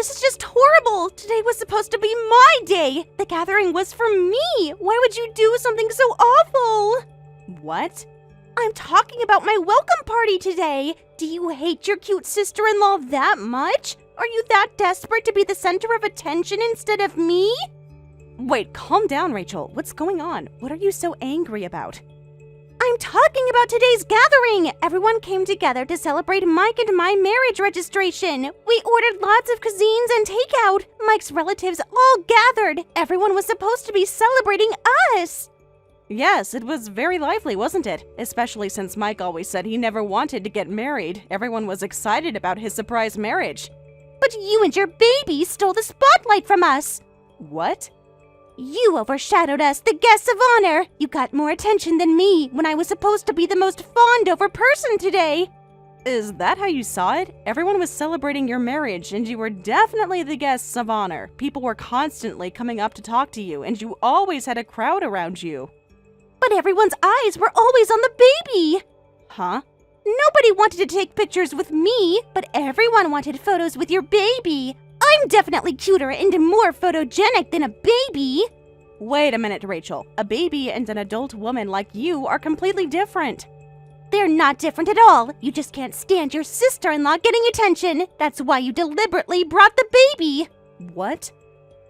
this is just horrible. Today was supposed to be my day. The gathering was for me. Why would you do something so awful? What? I'm talking about my welcome party today. Do you hate your cute sister-in-law that much? Are you that desperate to be the center of attention instead of me? Wait, calm down, Rachel. What's going on? What are you so angry about? I'm talking about today's gathering. Everyone came together to celebrate Mike and my marriage registration. We ordered lots of cuisines and takeout. Mike's relatives all gathered. Everyone was supposed to be celebrating us. Yes, it was very lively, wasn't it? Especially since Mike always said he never wanted to get married. Everyone was excited about his surprise marriage. But you and your baby stole the spotlight from us. What? You overshadowed us, the guests of honor. You got more attention than me when I was supposed to be the most fawned-over person today. Is that how you saw it? Everyone was celebrating your marriage, and you were definitely the guests of honor. People were constantly coming up to talk to you, and you always had a crowd around you. But everyone's eyes were always on the baby. Huh? Nobody wanted to take pictures with me, but everyone wanted photos with your baby. I'm definitely cuter and more photogenic than a baby. Wait a minute, Rachel. A baby and an adult woman like you are completely different. They're not different at all. You just can't stand your sister-in-law getting attention. That's why you deliberately brought the baby. What?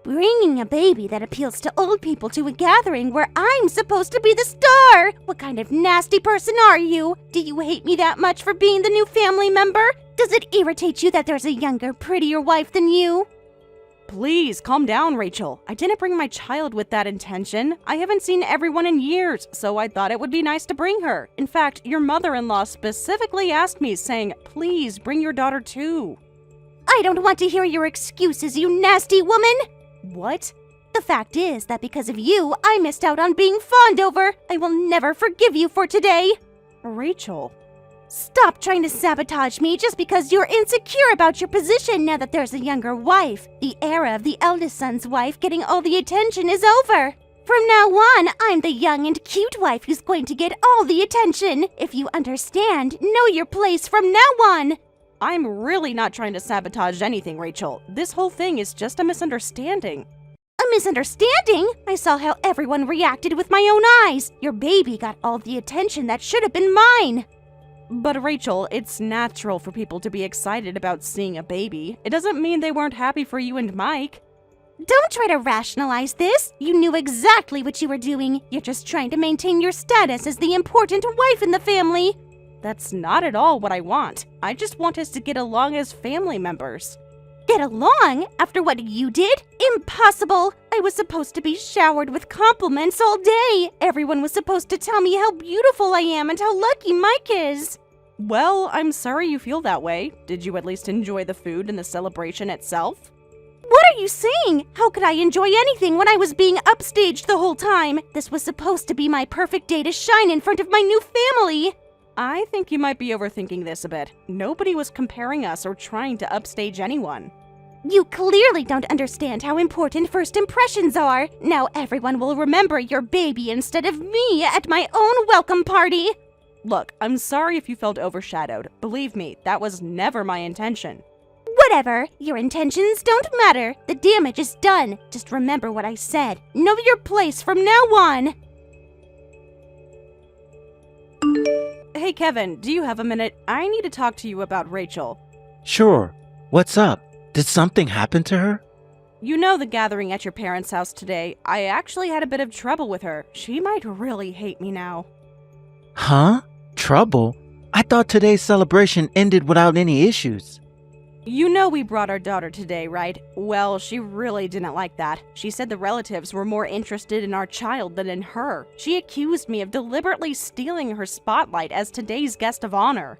Bringing a baby that appeals to old people to a gathering where I'm supposed to be the star. What kind of nasty person are you? Do you hate me that much for being the new family member? Does it irritate you that there's a younger, prettier wife than you? Please, calm down, Rachel. I didn't bring my child with that intention. I haven't seen everyone in years, so I thought it would be nice to bring her. In fact, your mother-in-law specifically asked me, saying, please bring your daughter too. I don't want to hear your excuses, you nasty woman! What? The fact is that because of you, I missed out on being fawned over. I will never forgive you for today. Rachel. Stop trying to sabotage me just because you're insecure about your position now that there's a younger wife. The era of the eldest son's wife getting all the attention is over. From now on, I'm the young and cute wife who's going to get all the attention. If you understand, know your place from now on. I'm really not trying to sabotage anything, Rachel. This whole thing is just a misunderstanding. A misunderstanding? I saw how everyone reacted with my own eyes. Your baby got all the attention that should have been mine. But Rachel, it's natural for people to be excited about seeing a baby. It doesn't mean they weren't happy for you and Mike. Don't try to rationalize this. You knew exactly what you were doing. You're just trying to maintain your status as the important wife in the family. That's not at all what I want. I just want us to get along as family members. Get along? After what you did? Impossible! I was supposed to be showered with compliments all day. Everyone was supposed to tell me how beautiful I am and how lucky Mike is. Well, I'm sorry you feel that way. Did you at least enjoy the food and the celebration itself? What are you saying? How could I enjoy anything when I was being upstaged the whole time? This was supposed to be my perfect day to shine in front of my new family. I think you might be overthinking this a bit. Nobody was comparing us or trying to upstage anyone. You clearly don't understand how important first impressions are. Now everyone will remember your baby instead of me at my own welcome party. Look, I'm sorry if you felt overshadowed. Believe me, that was never my intention. Whatever. Your intentions don't matter. The damage is done. Just remember what I said. Know your place from now on. Hey, Kevin, do you have a minute? I need to talk to you about Rachel. Sure. What's up? Did something happen to her? You know the gathering at your parents' house today. I actually had a bit of trouble with her. She might really hate me now. Huh? Trouble? I thought today's celebration ended without any issues. You know we brought our daughter today, right? Well, she really didn't like that. She said the relatives were more interested in our child than in her. She accused me of deliberately stealing her spotlight as today's guest of honor.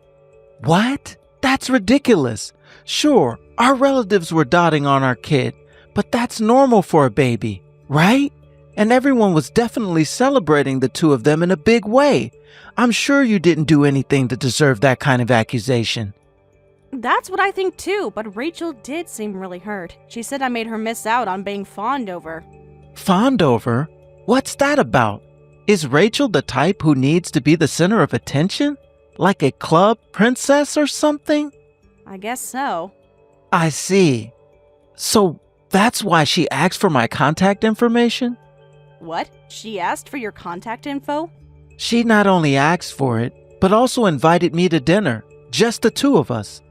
What? That's ridiculous. Sure, our relatives were dotting on our kid, but that's normal for a baby, right? And everyone was definitely celebrating the two of them in a big way. I'm sure you didn't do anything to deserve that kind of accusation. That's what I think too, but Rachel did seem really hurt. She said I made her miss out on being fawned over. Fawned over? What's that about? Is Rachel the type who needs to be the center of attention? Like a club princess or something? I guess so. I see. So that's why she asked for my contact information? What? She asked for your contact info? She not only asked for it, but also invited me to dinner, just the two of us.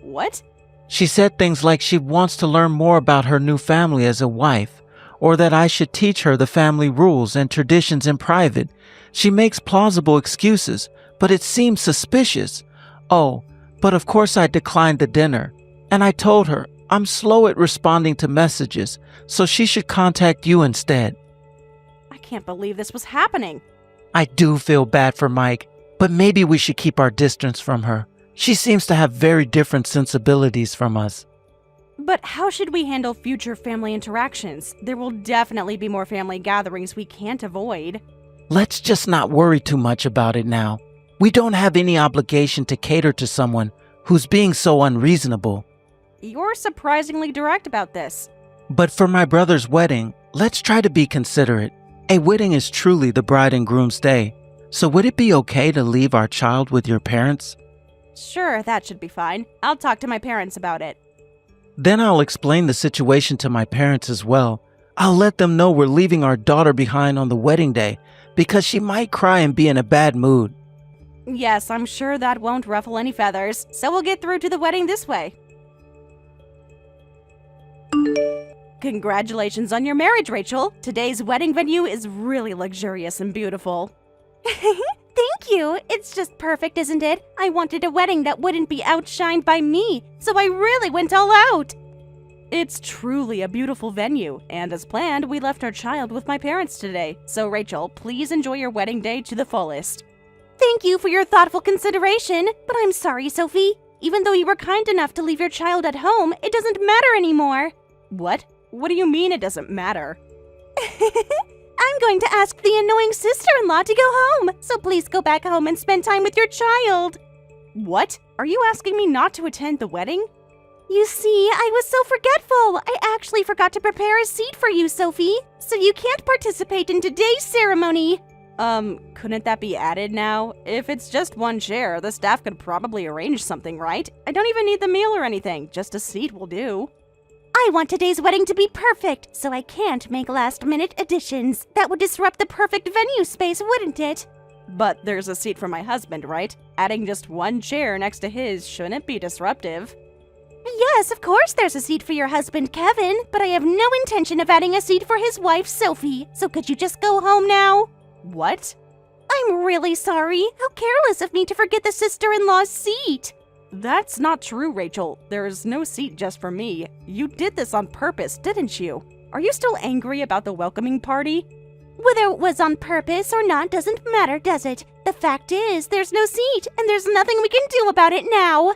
What? She said things like she wants to learn more about her new family as a wife, or that I should teach her the family rules and traditions in private. She makes plausible excuses, but it seems suspicious. Oh, but of course I declined the dinner, and I told her I'm slow at responding to messages, so she should contact you instead. I can't believe this was happening. I do feel bad for Mike, but maybe we should keep our distance from her. She seems to have very different sensibilities from us. But how should we handle future family interactions? There will definitely be more family gatherings we can't avoid. Let's just not worry too much about it now. We don't have any obligation to cater to someone who's being so unreasonable. You're surprisingly direct about this. But for my brother's wedding, let's try to be considerate. A wedding is truly the bride and groom's day. So would it be okay to leave our child with your parents? Sure, that should be fine. I'll talk to my parents about it. Then I'll explain the situation to my parents as well. I'll let them know we're leaving our daughter behind on the wedding day because she might cry and be in a bad mood. Yes, I'm sure that won't ruffle any feathers, so we'll get through to the wedding this way. Congratulations on your marriage, Rachel. Today's wedding venue is really luxurious and beautiful. Thank you. It's just perfect, isn't it? I wanted a wedding that wouldn't be outshined by me, so I really went all out. It's truly a beautiful venue, and as planned, we left our child with my parents today. So Rachel, please enjoy your wedding day to the fullest. Thank you for your thoughtful consideration, but I'm sorry, Sophie. Even though you were kind enough to leave your child at home, it doesn't matter anymore. What? What do you mean it doesn't matter? I'm going to ask the annoying sister-in-law to go home, so please go back home and spend time with your child. What? Are you asking me not to attend the wedding? You see, I was so forgetful. I actually forgot to prepare a seat for you, Sophie, so you can't participate in today's ceremony. Couldn't that be added now? If it's just one chair, the staff could probably arrange something, right? I don't even need the meal or anything, just a seat will do. I want today's wedding to be perfect, so I can't make last-minute additions. That would disrupt the perfect venue space, wouldn't it? But there's a seat for my husband, right? Adding just one chair next to his shouldn't be disruptive. Yes, of course there's a seat for your husband, Kevin, but I have no intention of adding a seat for his wife, Sophie, so could you just go home now? What? I'm really sorry. How careless of me to forget the sister-in-law's seat. That's not true, Rachel. There's no seat just for me. You did this on purpose, didn't you? Are you still angry about the welcoming party? Whether it was on purpose or not doesn't matter, does it? The fact is, there's no seat, and there's nothing we can do about it now.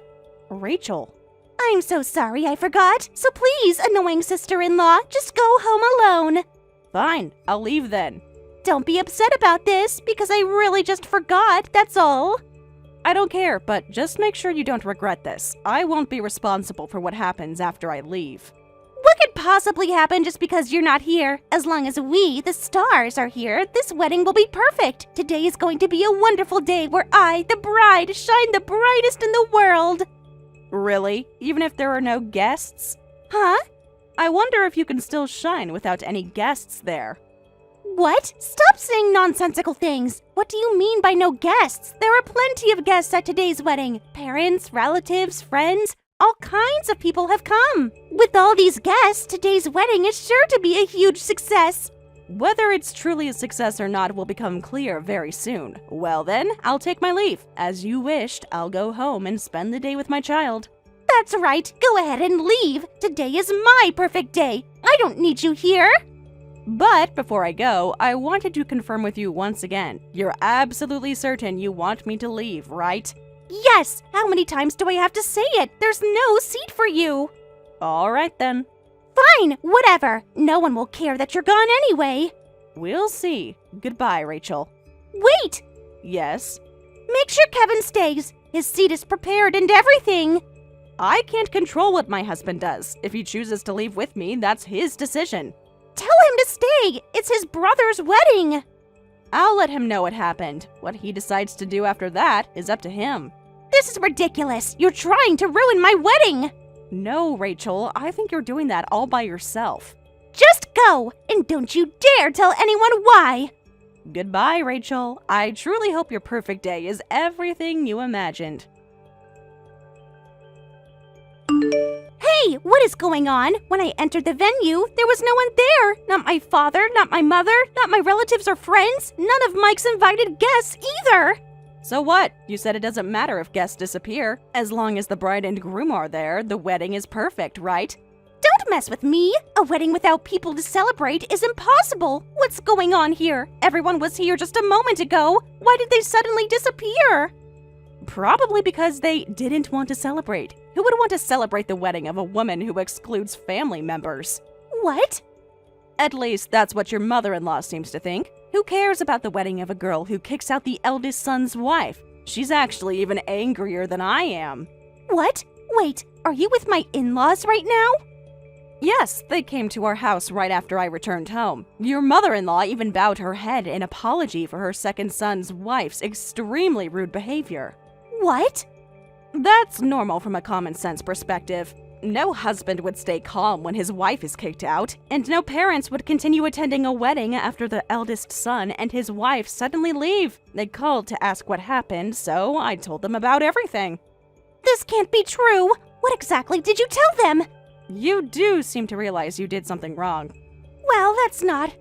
Rachel. I'm so sorry I forgot. So please, annoying sister-in-law, just go home alone. Fine, I'll leave then. Don't be upset about this, because I really just forgot, that's all. I don't care, but just make sure you don't regret this. I won't be responsible for what happens after I leave. What could possibly happen just because you're not here? As long as we, the stars, are here, this wedding will be perfect. Today is going to be a wonderful day where I, the bride, shine the brightest in the world. Really? Even if there are no guests? Huh? I wonder if you can still shine without any guests there. What? Stop saying nonsensical things! What do you mean by no guests? There are plenty of guests at today's wedding. Parents, relatives, friends, all kinds of people have come. With all these guests, today's wedding is sure to be a huge success. Whether it's truly a success or not will become clear very soon. Well then, I'll take my leave. As you wished, I'll go home and spend the day with my child. That's right, go ahead and leave. Today is my perfect day. I don't need you here. But before I go, I wanted to confirm with you once again. You're absolutely certain you want me to leave, right? Yes! How many times do I have to say it? There's no seat for you! Alright then. Fine, whatever. No one will care that you're gone anyway. We'll see. Goodbye, Rachel. Wait! Yes? Make sure Kevin stays. His seat is prepared and everything. I can't control what my husband does. If he chooses to leave with me, that's his decision. Tell him to stay! It's his brother's wedding! I'll let him know what happened. What he decides to do after that is up to him. This is ridiculous! You're trying to ruin my wedding! No, Rachel, I think you're doing that all by yourself. Just go, and don't you dare tell anyone why! Goodbye, Rachel. I truly hope your perfect day is everything you imagined. Hey, what is going on? When I entered the venue, there was no one there. Not my father, not my mother, not my relatives or friends, none of Mike's invited guests either. So what? You said it doesn't matter if guests disappear. As long as the bride and groom are there, the wedding is perfect, right? Don't mess with me! A wedding without people to celebrate is impossible! What's going on here? Everyone was here just a moment ago! Why did they suddenly disappear? Probably because they didn't want to celebrate. Who would want to celebrate the wedding of a woman who excludes family members? What? At least that's what your mother-in-law seems to think. Who cares about the wedding of a girl who kicks out the eldest son's wife? She's actually even angrier than I am. What? Wait, are you with my in-laws right now? Yes, they came to our house right after I returned home. Your mother-in-law even bowed her head in apology for her second son's wife's extremely rude behavior. What? That's normal from a common-sense perspective. No husband would stay calm when his wife is kicked out, and no parents would continue attending a wedding after the eldest son and his wife suddenly leave. They called to ask what happened, so I told them about everything. This can't be true! What exactly did you tell them? You do seem to realize you did something wrong. Well, that's not.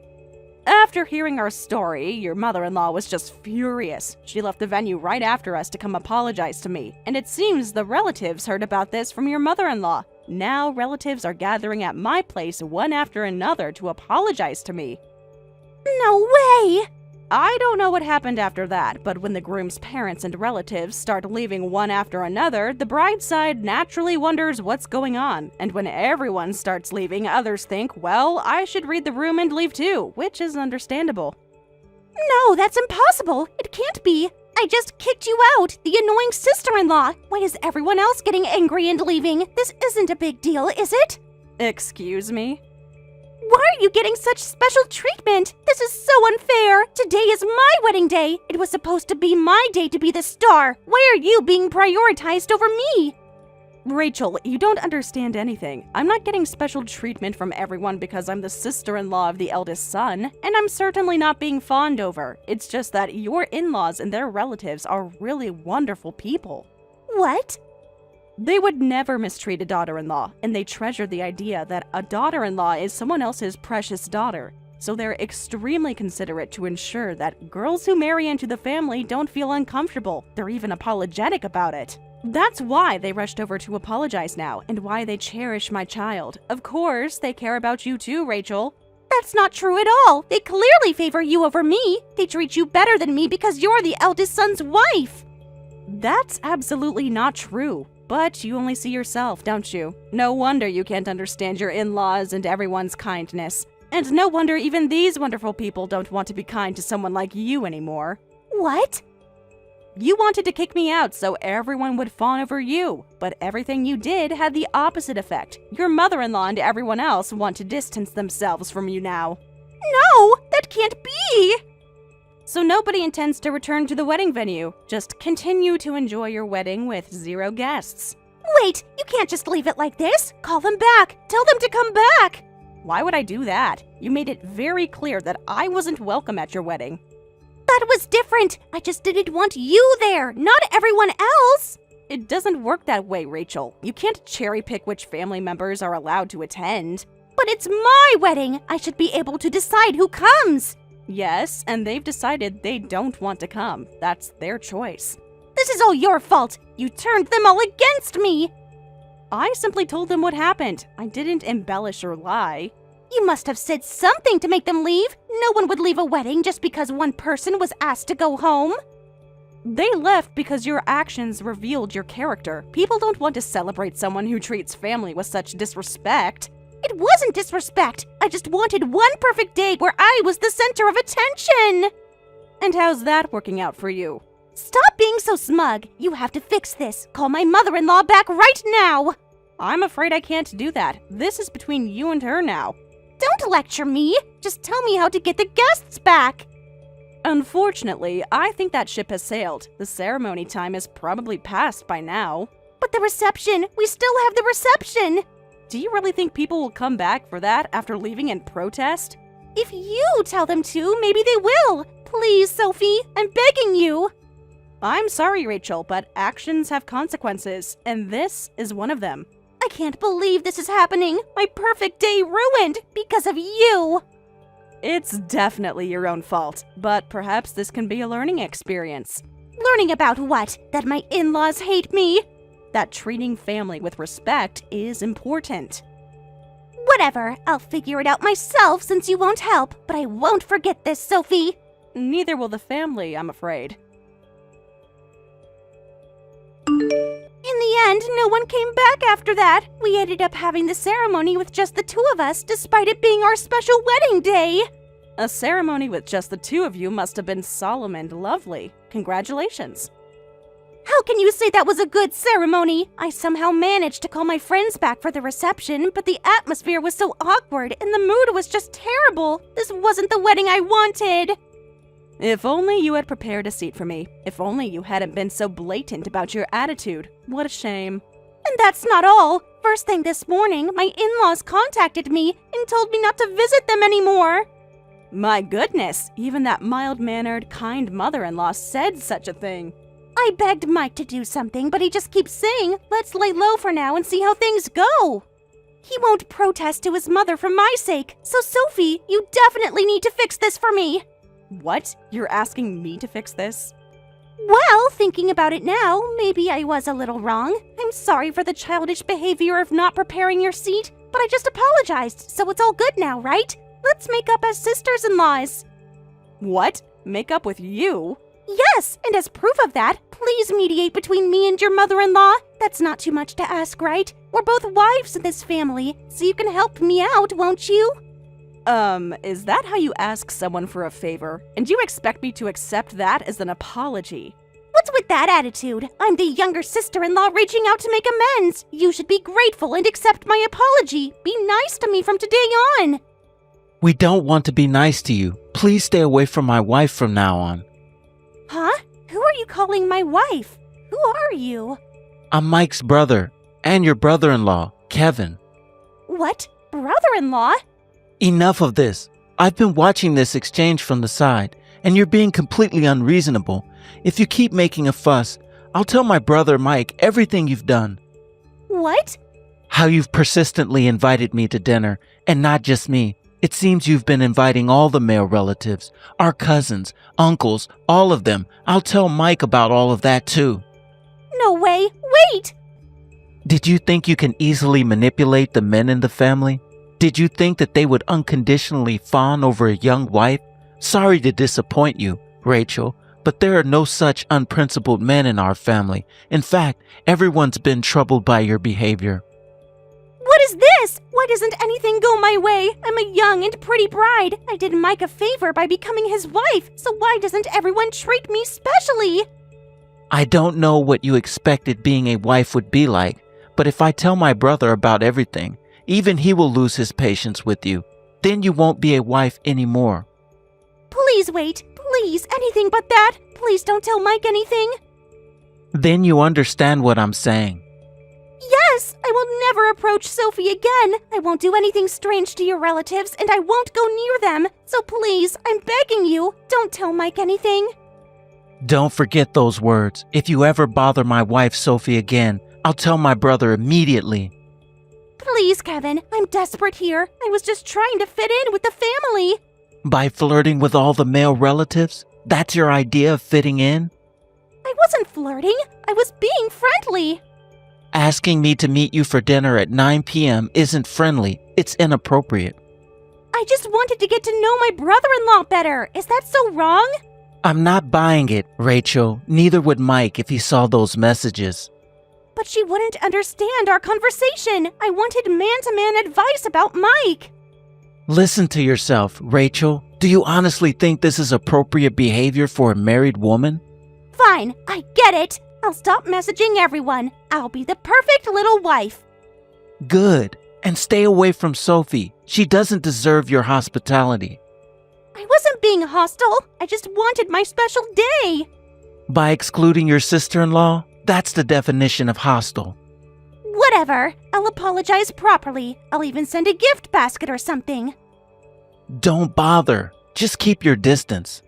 After hearing our story, your mother-in-law was just furious. She left the venue right after us to come apologize to me, and it seems the relatives heard about this from your mother-in-law. Now relatives are gathering at my place one after another to apologize to me. No way! I don't know what happened after that, but when the groom's parents and relatives start leaving one after another, the bride's side naturally wonders what's going on. And when everyone starts leaving, others think, well, I should read the room and leave too, which is understandable. No, that's impossible. It can't be. I just kicked you out, the annoying sister-in-law. Why is everyone else getting angry and leaving? This isn't a big deal, is it? Excuse me? Why are you getting such special treatment? This is so unfair. Today is my wedding day. It was supposed to be my day to be the star. Why are you being prioritized over me? Rachel, you don't understand anything. I'm not getting special treatment from everyone because I'm the sister-in-law of the eldest son, and I'm certainly not being fawned over. It's just that your in-laws and their relatives are really wonderful people. What? They would never mistreat a daughter-in-law, and they treasure the idea that a daughter-in-law is someone else's precious daughter. So they're extremely considerate to ensure that girls who marry into the family don't feel uncomfortable. They're even apologetic about it. That's why they rushed over to apologize now, and why they cherish my child. Of course, they care about you too, Rachel. That's not true at all. They clearly favor you over me. They treat you better than me because you're the eldest son's wife. That's absolutely not true. But you only see yourself, don't you? No wonder you can't understand your in-laws and everyone's kindness. And no wonder even these wonderful people don't want to be kind to someone like you anymore. What? You wanted to kick me out so everyone would fawn over you, but everything you did had the opposite effect. Your mother-in-law and everyone else want to distance themselves from you now. No, that can't be! So nobody intends to return to the wedding venue. Just continue to enjoy your wedding with 0 guests. Wait, you can't just leave it like this. Call them back. Tell them to come back. Why would I do that? You made it very clear that I wasn't welcome at your wedding. That was different. I just didn't want you there, not everyone else. It doesn't work that way, Rachel. You can't cherry pick which family members are allowed to attend. But it's my wedding. I should be able to decide who comes. Yes, and they've decided they don't want to come. That's their choice. This is all your fault. You turned them all against me. I simply told them what happened. I didn't embellish or lie. You must have said something to make them leave. No one would leave a wedding just because one person was asked to go home. They left because your actions revealed your character. People don't want to celebrate someone who treats family with such disrespect. It wasn't disrespect. I just wanted one perfect day where I was the center of attention. And how's that working out for you? Stop being so smug. You have to fix this. Call my mother-in-law back right now. I'm afraid I can't do that. This is between you and her now. Don't lecture me. Just tell me how to get the guests back. Unfortunately, I think that ship has sailed. The ceremony time is probably past by now. But the reception. We still have the reception. Do you really think people will come back for that after leaving in protest? If you tell them to, maybe they will. Please, Sophie, I'm begging you. I'm sorry, Rachel, but actions have consequences, and this is one of them. I can't believe this is happening. My perfect day ruined because of you. It's definitely your own fault, but perhaps this can be a learning experience. Learning about what? That my in-laws hate me? That treating family with respect is important. Whatever, I'll figure it out myself since you won't help, but I won't forget this, Sophie. Neither will the family, I'm afraid. In the end, no one came back after that. We ended up having the ceremony with just the two of us, despite it being our special wedding day. A ceremony with just the two of you must have been solemn and lovely. Congratulations. How can you say that was a good ceremony? I somehow managed to call my friends back for the reception, but the atmosphere was so awkward and the mood was just terrible. This wasn't the wedding I wanted. If only you had prepared a seat for me. If only you hadn't been so blatant about your attitude. What a shame. And that's not all. First thing this morning, my in-laws contacted me and told me not to visit them anymore. My goodness, even that mild-mannered, kind mother-in-law said such a thing. I begged Mike to do something, but he just keeps saying, let's lay low for now and see how things go. He won't protest to his mother for my sake, so Sophie, you definitely need to fix this for me. What? You're asking me to fix this? Well, thinking about it now, maybe I was a little wrong. I'm sorry for the childish behavior of not preparing your seat, but I just apologized, so it's all good now, right? Let's make up as sisters-in-laws. What? Make up with you? Yes, and as proof of that, please mediate between me and your mother-in-law. That's not too much to ask, right? We're both wives in this family, so you can help me out, won't you? Is that how you ask someone for a favor? And you expect me to accept that as an apology? What's with that attitude? I'm the younger sister-in-law reaching out to make amends. You should be grateful and accept my apology. Be nice to me from today on. We don't want to be nice to you. Please stay away from my wife from now on. Huh? Who are you calling my wife? Who are you? I'm Mike's brother, and your brother-in-law, Kevin. What? Brother-in-law? Enough of this. I've been watching this exchange from the side, and you're being completely unreasonable. If you keep making a fuss, I'll tell my brother Mike everything you've done. What? How you've persistently invited me to dinner, and not just me. It seems you've been inviting all the male relatives, our cousins, uncles, all of them. I'll tell Mike about all of that too. No way. Wait! Did you think you can easily manipulate the men in the family? Did you think that they would unconditionally fawn over a young wife? Sorry to disappoint you, Rachel, but there are no such unprincipled men in our family. In fact, everyone's been troubled by your behavior. What is this? Why doesn't anything go my way? I'm a young and pretty bride. I did Mike a favor by becoming his wife, so why doesn't everyone treat me specially? I don't know what you expected being a wife would be like, but if I tell my brother about everything, even he will lose his patience with you. Then you won't be a wife anymore. Please wait. Please, anything but that. Please don't tell Mike anything. Then you understand what I'm saying. Yes, I will never approach Sophie again. I won't do anything strange to your relatives, and I won't go near them. So please, I'm begging you, don't tell Mike anything. Don't forget those words. If you ever bother my wife Sophie again, I'll tell my brother immediately. Please, Kevin, I'm desperate here. I was just trying to fit in with the family. By flirting with all the male relatives? That's your idea of fitting in? I wasn't flirting. I was being friendly. Asking me to meet you for dinner at 9 p.m. isn't friendly. It's inappropriate. I just wanted to get to know my brother-in-law better. Is that so wrong? I'm not buying it, Rachel. Neither would Mike if he saw those messages. But she wouldn't understand our conversation. I wanted man-to-man advice about Mike. Listen to yourself, Rachel. Do you honestly think this is appropriate behavior for a married woman? Fine, I get it. I'll stop messaging everyone. I'll be the perfect little wife. Good. And stay away from Sophie. She doesn't deserve your hospitality. I wasn't being hostile. I just wanted my special day. By excluding your sister-in-law, that's the definition of hostile. Whatever. I'll apologize properly. I'll even send a gift basket or something. Don't bother. Just keep your distance.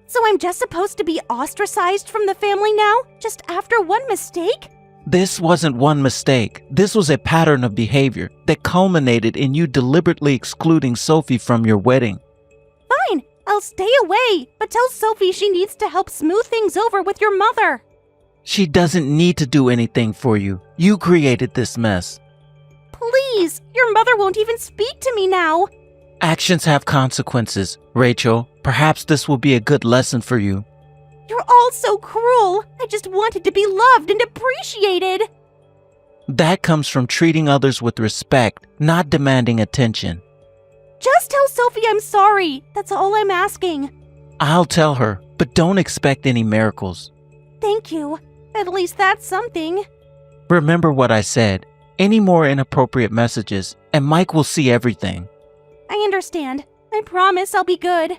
So I'm just supposed to be ostracized from the family now? Just after one mistake? This wasn't one mistake. This was a pattern of behavior that culminated in you deliberately excluding Sophie from your wedding. Fine, I'll stay away, but tell Sophie she needs to help smooth things over with your mother. She doesn't need to do anything for you. You created this mess. Please, your mother won't even speak to me now. Actions have consequences, Rachel. Perhaps this will be a good lesson for you. You're all so cruel. I just wanted to be loved and appreciated. That comes from treating others with respect, not demanding attention. Just tell Sophie I'm sorry. That's all I'm asking. I'll tell her, but don't expect any miracles. Thank you. At least that's something. Remember what I said. Any more inappropriate messages, and Mike will see everything. I understand. I promise I'll be good.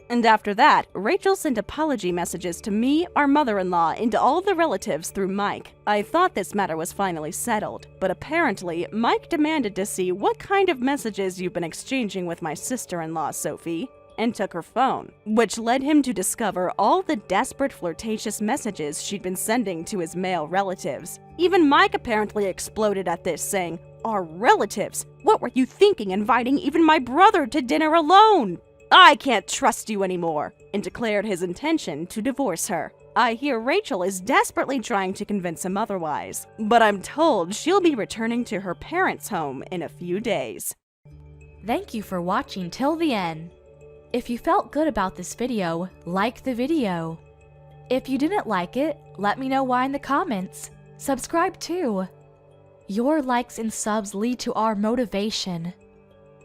And after that, Rachel sent apology messages to me, our mother-in-law, and to all the relatives through Mike. I thought this matter was finally settled, but apparently Mike demanded to see what kind of messages you've been exchanging with my sister-in-law, Sophie, and took her phone, which led him to discover all the desperate flirtatious messages she'd been sending to his male relatives. Even Mike apparently exploded at this, saying, "Our relatives? What were you thinking inviting even my brother to dinner alone? I can't trust you anymore," and declared his intention to divorce her. I hear Rachel is desperately trying to convince him otherwise, but I'm told she'll be returning to her parents' home in a few days. Thank you for watching till the end. If you felt good about this video, like the video. If you didn't like it, let me know why in the comments. Subscribe too. Your likes and subs lead to our motivation.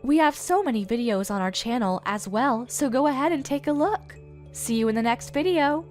We have so many videos on our channel as well, so go ahead and take a look. See you in the next video.